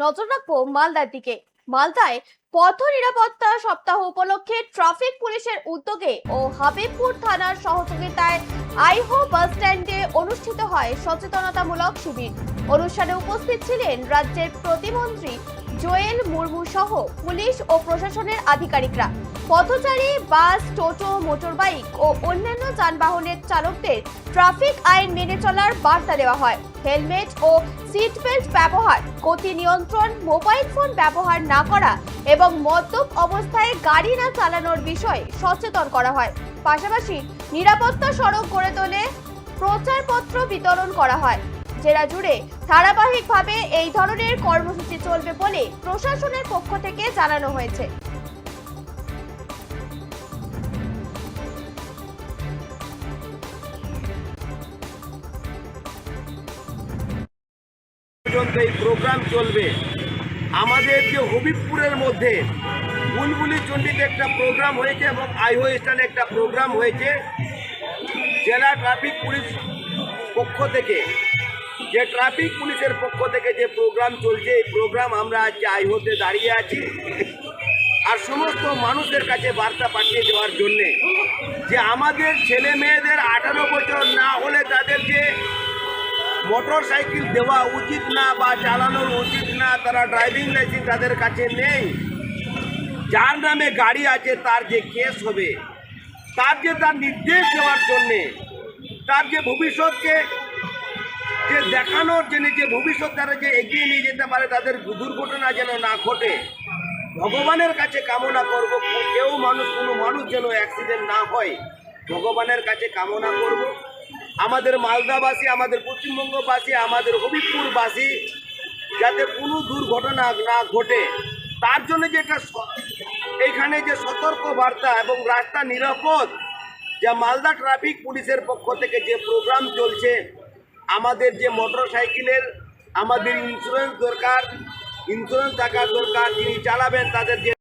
নজর রাখবো মালদার দিকে। মালদায় পথ নিরাপত্তা সপ্তাহ উপলক্ষে ট্রাফিক পুলিশের উদ্যোগে ও হাবিবপুর থানার সহযোগিতায় আইহো বাস স্ট্যান্ডে অনুষ্ঠিত হয় সচেতনতামূলক শিবির। অনুষ্ঠানে উপস্থিত ছিলেন রাজ্যের প্রতিমন্ত্রী জোয়েল মুর্মু সহ পুলিশ ও প্রশাসনের আধিকারিকরা। পথচারী, বাস, টোটো, মোটরবাইক ও অন্যান্য যানবাহনের চালকদের ট্রাফিক আইন মেনে চলার বার্তা দেওয়া হয়। হেলমেট ও সিট বেল্ট ব্যবহার, গতি নিয়ন্ত্রণ, মোবাইল ফোন ব্যবহার না করা এবং মদ্যপ অবস্থায় গাড়ি না চালানোর বিষয়ে সচেতন করা হয়। পাশাপাশি নিরাপত্তা সড়ক গড়ে তোলে প্রচারপত্র বিতরণ করা হয়। জেলা জুড়ে ধারাবাহিকভাবে এই ধরনের কর্মসূচি চলবে বলে প্রশাসনের পক্ষ থেকে জানানো হয়েছে। এই প্রোগ্রাম চলবে। আমাদের যে হবিবপুরের মধ্যে বুলবুলি চণ্ডীতে একটা প্রোগ্রাম হয়েছে এবং আইহো স্ট্যান্ডে একটা প্রোগ্রাম হয়েছে। জেলা ট্রাফিক পুলিশ পক্ষ থেকে যে ট্রাফিক পুলিশের পক্ষ থেকে যে প্রোগ্রাম চলছে, এই প্রোগ্রাম আমরা আজকে আইহোতে দাঁড়িয়ে আছি আর সমস্ত মানুষের কাছে বার্তা পাঠিয়ে দেওয়ার জন্যে যে আমাদের ছেলে মেয়েদের 18 বছর না হলে তাদেরকে মোটর সাইকেল দেওয়া উচিত না বা চালানো উচিত না। তারা ড্রাইভিং লাইসেন্স তাদের কাছে নেই। যার নামে গাড়ি আছে তার যে কেস হবে, তার নির্দেশ দেওয়ার জন্যে, তার যে ভবিষ্যৎকে যে দেখানোর জন্য, যে ভবিষ্যৎ তারা যে এগিয়ে নিয়ে যেতে পারে, তাদের দুর্ঘটনা যেন না ঘটে, ভগবানের কাছে কামনা করব কোনো মানুষ যেন অ্যাক্সিডেন্ট না হয়, ভগবানের কাছে কামনা করব। আমাদের মালদাবাসী, আমাদের পশ্চিমবঙ্গবাসী, আমাদের হবিবপুরবাসী যাতে কোনো দুর্ঘটনা না ঘটে, তার জন্য যেটা এইখানে যে সতর্ক বার্তা এবং রাস্তা নিরাপদ, যা মালদা ট্রাফিক পুলিশের পক্ষ থেকে যে প্রোগ্রাম চলছে। আমাদের যে মোটর সাইকেলের আমাদের ইন্স্যুরেন্স দরকার, ইন্স্যুরেন্স থাকা দরকার। যিনি চালাবেন তাদের যে